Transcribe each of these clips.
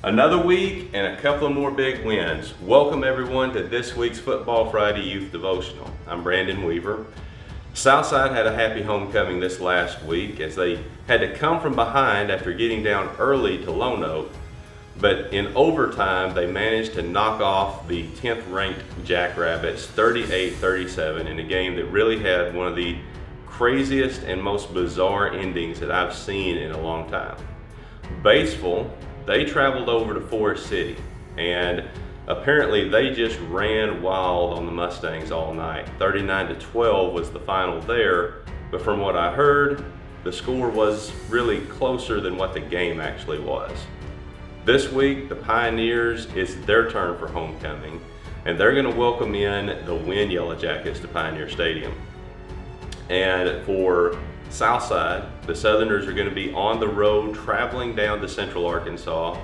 Another week and a couple of more big wins. Welcome everyone to this week's Football Friday Youth Devotional. I'm Brandon Weaver. Southside had a happy homecoming this last week as they had to come from behind after getting down early to Lone Oak, but in overtime they managed to knock off the 10th ranked Jackrabbits 38-37 in a game that really had one of the craziest and most bizarre endings that I've seen in a long time. Batesville, they traveled over to Forest City, and apparently they just ran wild on the Mustangs all night. 39-12 was the final there, but from what I heard, the score was really closer than what the game actually was. This week, the Pioneers, it's their turn for homecoming, and they're going to welcome in the Win Yellow Jackets to Pioneer Stadium. And for Southside, the Southerners are going to be on the road traveling down to Central Arkansas,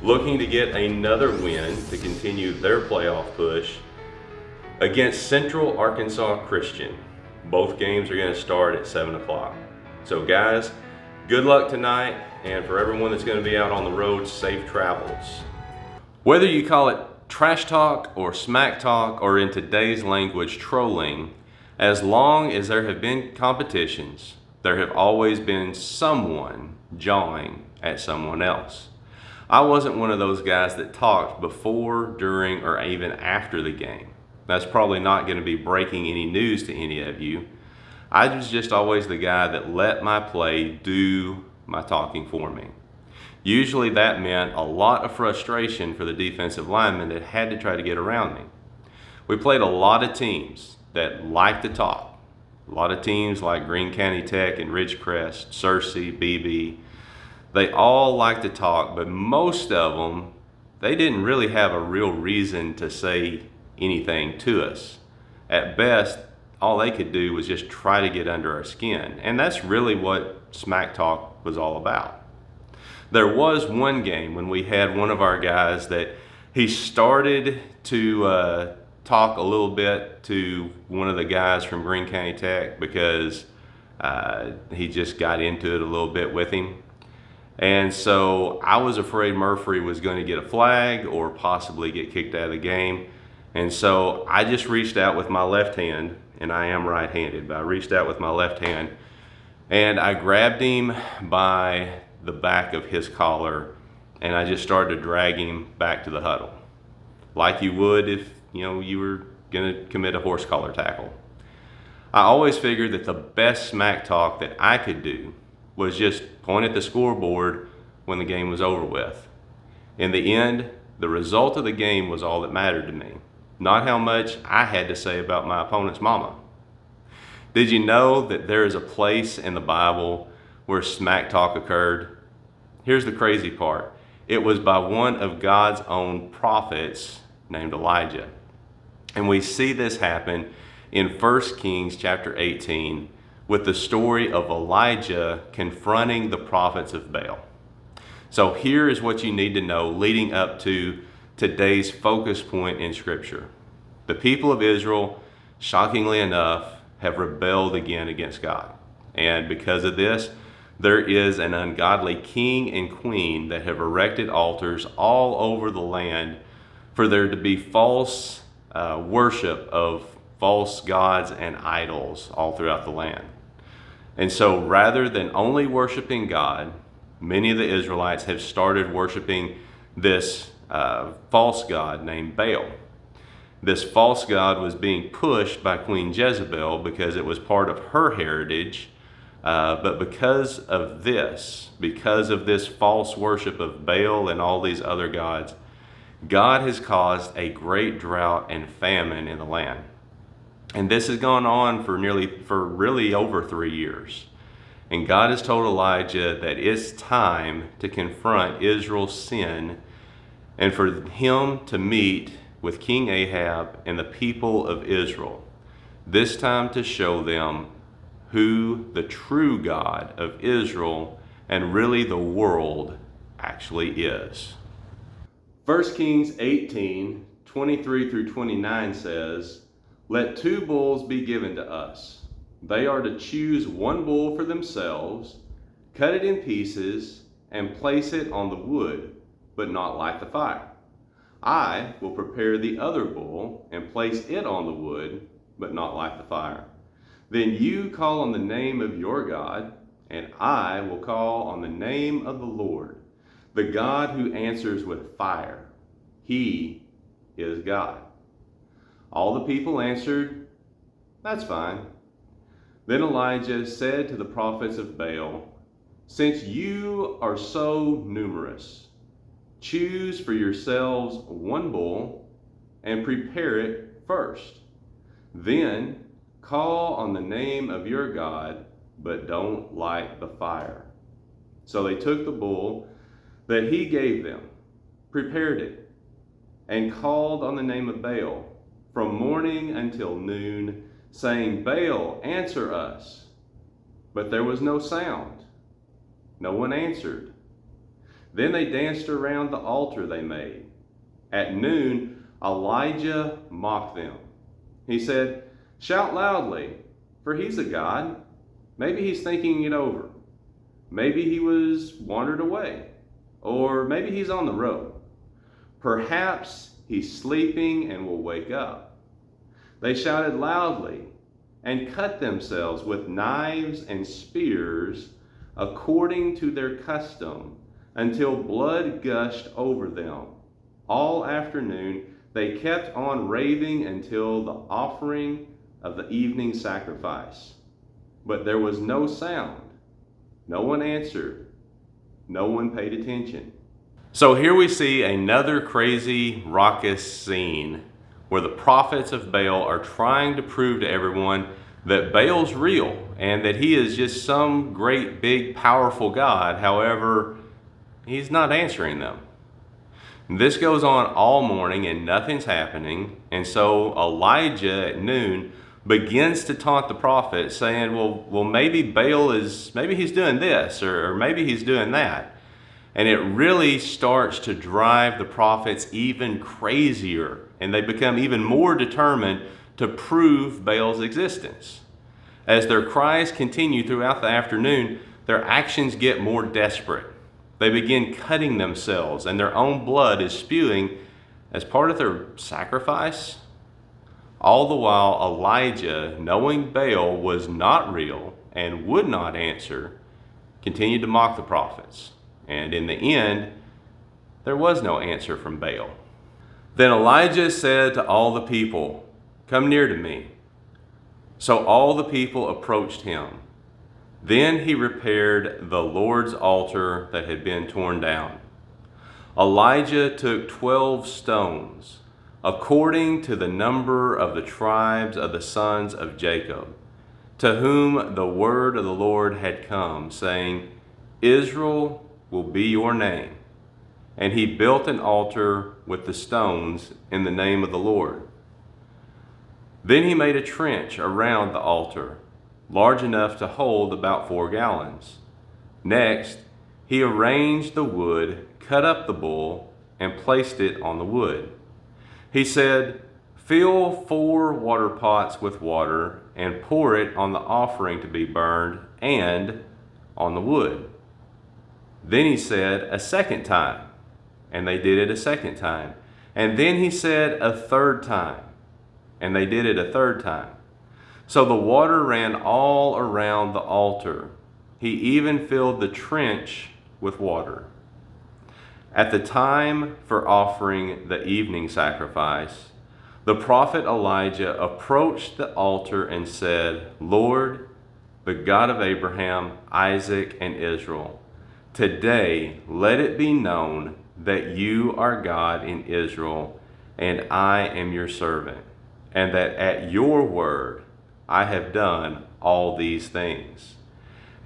looking to get another win to continue their playoff push against Central Arkansas Christian. Both games are going to start at 7 o'clock. So guys, good luck tonight, and for everyone that's going to be out on the road, safe travels. Whether you call it trash talk or smack talk or in today's language trolling, as long as there have been competitions, there have always been someone jawing at someone else. I wasn't one of those guys that talked before, during, or even after the game. That's probably not going to be breaking any news to any of you. I was just always the guy that let my play do my talking for me. Usually that meant a lot of frustration for the defensive linemen that had to try to get around me. We played a lot of teams that like to talk. A lot of teams like Greene County Tech and Ridgecrest, Searcy, BB, they all like to talk, but most of them, they didn't really have a real reason to say anything to us. At best, all they could do was just try to get under our skin, and that's really what smack talk was all about. There was one game when we had one of our guys that he started to talk a little bit to one of the guys from Greene County Tech because he just got into it a little bit with him. And so I was afraid Murphy was going to get a flag or possibly get kicked out of the game. And so I just reached out with my left hand, and I am right-handed, but I reached out with my left hand and I grabbed him by the back of his collar and I just started to drag him back to the huddle, like you would if you were going to commit a horse collar tackle. I always figured that the best smack talk that I could do was just point at the scoreboard when the game was over with. In the end, the result of the game was all that mattered to me, not how much I had to say about my opponent's mama. Did you know that there is a place in the Bible where smack talk occurred? Here's the crazy part. It was by one of God's own prophets named Elijah. And we see this happen in 1 Kings chapter 18 with the story of Elijah confronting the prophets of Baal. So here is what you need to know leading up to today's focus point in Scripture. The people of Israel, shockingly enough, have rebelled again against God. And because of this, there is an ungodly king and queen that have erected altars all over the land for there to be false worship of false gods and idols all throughout the land. And so rather than only worshiping God, many of the Israelites have started worshiping this false god named Baal. This false god was being pushed by Queen Jezebel because it was part of her heritage, but because of this false worship of Baal and all these other gods, God has caused a great drought and famine in the land. And this has gone on for really over 3 years. And God has told Elijah that it's time to confront Israel's sin and for him to meet with King Ahab and the people of Israel, this time to show them who the true God of Israel and really the world actually is. 1 Kings 18, 23 through 29 says, "Let 2 bulls be given to us. They are to choose 1 bull for themselves, cut it in pieces, and place it on the wood, but not light the fire. I will prepare the other bull and place it on the wood, but not light the fire. Then you call on the name of your God, and I will call on the name of the Lord, the God who answers with fire. He is God." All the people answered, "That's fine." Then Elijah said to the prophets of Baal, "Since you are so numerous, choose for yourselves one bull and prepare it first. Then call on the name of your God, but don't light the fire." So they took the bull that he gave them, prepared it, and called on the name of Baal from morning until noon, saying, "Baal, answer us." But there was no sound. No one answered. Then they danced around the altar they made. At noon, Elijah mocked them. He said, "Shout loudly, for he's a god. Maybe he's thinking it over. Maybe he was wandered away, or maybe he's on the road. Perhaps he's sleeping and will wake up." They shouted loudly and cut themselves with knives and spears according to their custom until blood gushed over them. All afternoon they kept on raving until the offering of the evening sacrifice. But there was no sound. No one answered. No one paid attention. So here we see another crazy, raucous scene where the prophets of Baal are trying to prove to everyone that Baal's real and that he is just some great, big, powerful God. However, he's not answering them. This goes on all morning and nothing's happening. And so Elijah at noon begins to taunt the prophet, saying, well, maybe Baal maybe he's doing this, or maybe he's doing that. And it really starts to drive the prophets even crazier, and they become even more determined to prove Baal's existence. As their cries continue throughout the afternoon, their actions get more desperate. They begin cutting themselves, and their own blood is spewing as part of their sacrifice. All the while, Elijah, knowing Baal was not real and would not answer, continued to mock the prophets. And in the end, there was no answer from Baal. Then Elijah said to all the people, "Come near to me." So all the people approached him. Then he repaired the Lord's altar that had been torn down. Elijah took 12 stones, according to the number of the tribes of the sons of Jacob, to whom the word of the Lord had come, saying, "Israel will be your name." And he built an altar with the stones in the name of the Lord. Then he made a trench around the altar, large enough to hold about 4 gallons. Next, he arranged the wood, cut up the bull, and placed it on the wood. He said, "Fill 4 water pots with water and pour it on the offering to be burned and on the wood." Then he said a second time, and they did it a second time. And then he said a third time, and they did it a third time. So the water ran all around the altar. He even filled the trench with water. At the time for offering the evening sacrifice, the prophet Elijah approached the altar and said, "Lord, the God of Abraham, Isaac, and Israel, today let it be known that you are God in Israel, and I am your servant, and that at your word I have done all these things.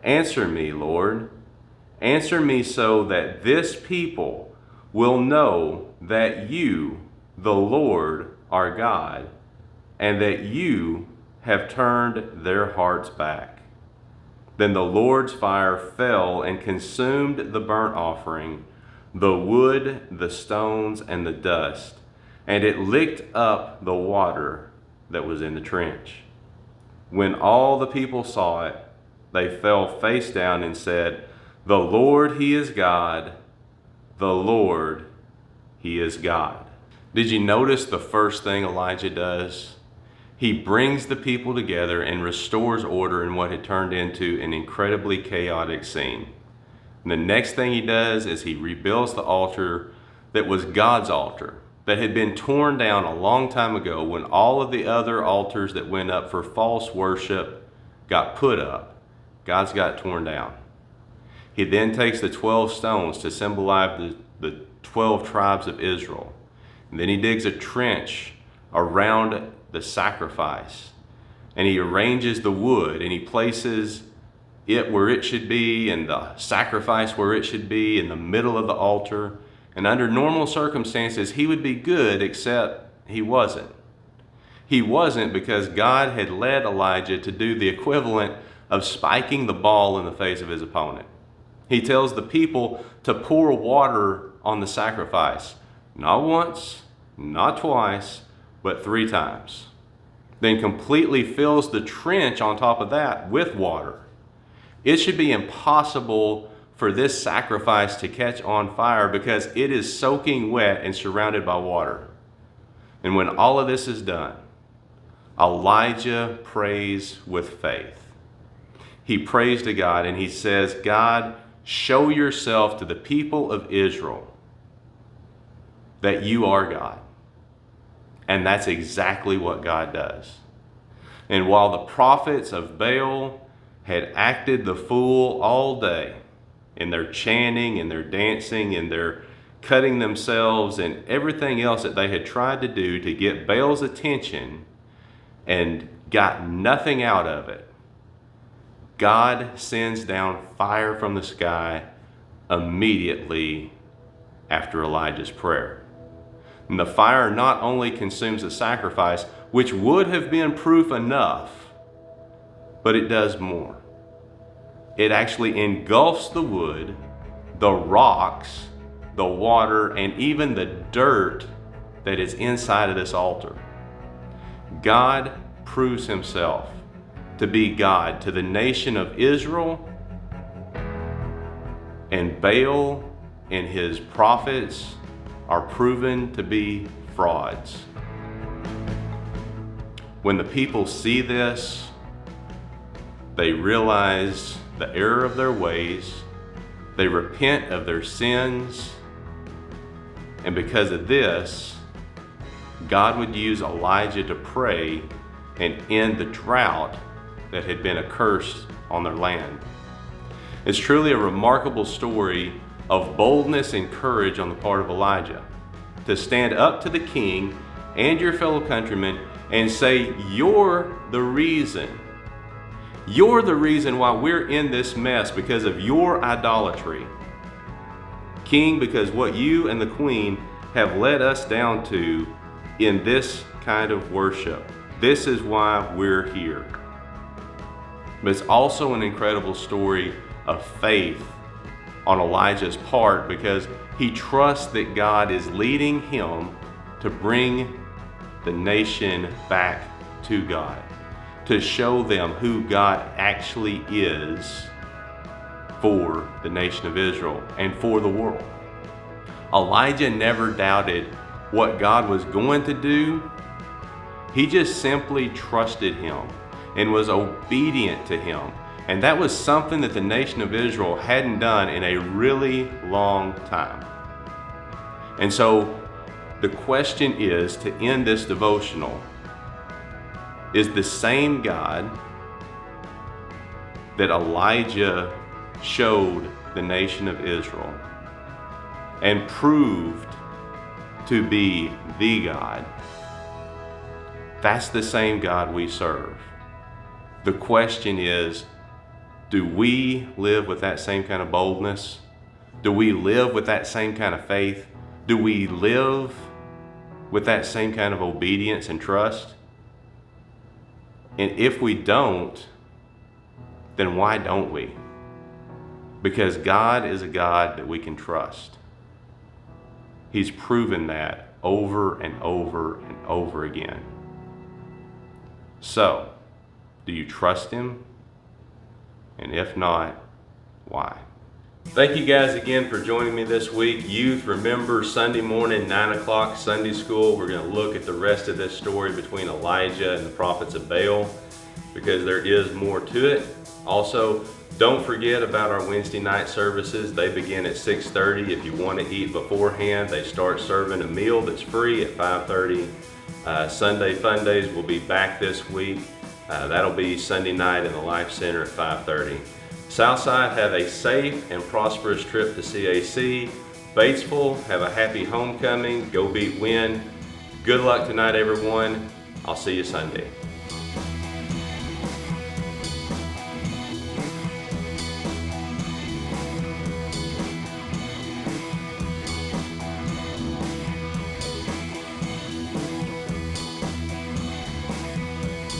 Answer me, Lord. Answer me so that this people will know that you, the Lord, are God, and that you have turned their hearts back." Then the Lord's fire fell and consumed the burnt offering, the wood, the stones, and the dust, and it licked up the water that was in the trench. When all the people saw it, they fell face down and said, "The Lord, He is God. the Lord, He is God. Did you notice the first thing Elijah does? He brings the people together and restores order in what had turned into an incredibly chaotic scene. And the next thing he does is he rebuilds the altar that was God's altar, that had been torn down a long time ago when all of the other altars that went up for false worship got put up. God's got it torn down. He then takes the 12 stones to symbolize the 12 tribes of Israel. And then he digs a trench around the sacrifice. And he arranges the wood and he places it where it should be and the sacrifice where it should be in the middle of the altar. And under normal circumstances, he would be good, except he wasn't. He wasn't because God had led Elijah to do the equivalent of spiking the ball in the face of his opponent. He tells the people to pour water on the sacrifice, not once, not twice, but 3 times. Then completely fills the trench on top of that with water. It should be impossible for this sacrifice to catch on fire because it is soaking wet and surrounded by water. And when all of this is done, Elijah prays with faith. He prays to God and he says, God, show yourself to the people of Israel that you are God. And that's exactly what God does. And while the prophets of Baal had acted the fool all day in their chanting and their dancing and their cutting themselves and everything else that they had tried to do to get Baal's attention and got nothing out of it, God sends down fire from the sky immediately after Elijah's prayer. And the fire not only consumes the sacrifice, which would have been proof enough, but it does more. It actually engulfs the wood, the rocks, the water, and even the dirt that is inside of this altar. God proves himself to be God to the nation of Israel, and Baal and his prophets are proven to be frauds. When the people see this, they realize the error of their ways, they repent of their sins, and because of this, God would use Elijah to pray and end the drought that had been a curse on their land. It's truly a remarkable story of boldness and courage on the part of Elijah to stand up to the king and your fellow countrymen and say, you're the reason why we're in this mess because of your idolatry. King, because what you and the queen have led us down to in this kind of worship. This is why we're here. But it's also an incredible story of faith on Elijah's part because he trusts that God is leading him to bring the nation back to God, to show them who God actually is for the nation of Israel and for the world. Elijah never doubted what God was going to do. He just simply trusted him and was obedient to him. And that was something that the nation of Israel hadn't done in a really long time. And so the question is, to end this devotional, is the same God that Elijah showed the nation of Israel and proved to be the God, that's the same God we serve. The question is, do we live with that same kind of boldness? Do we live with that same kind of faith? Do we live with that same kind of obedience and trust? And if we don't, then why don't we? Because God is a God that we can trust. He's proven that over and over and over again. So, do you trust him? And if not, why? Thank you guys again for joining me this week. Youth, remember Sunday morning, 9 o'clock, Sunday school. We're going to look at the rest of this story between Elijah and the prophets of Baal, because there is more to it. Also, don't forget about our Wednesday night services. They begin at 6:30. If you want to eat beforehand, they start serving a meal that's free at 5:30. Sunday Fun Days will be back this week. That'll be Sunday night in the Life Center at 5:30. Southside, have a safe and prosperous trip to CAC. Batesville, have a happy homecoming. Go beat win. Good luck tonight, everyone. I'll see you Sunday.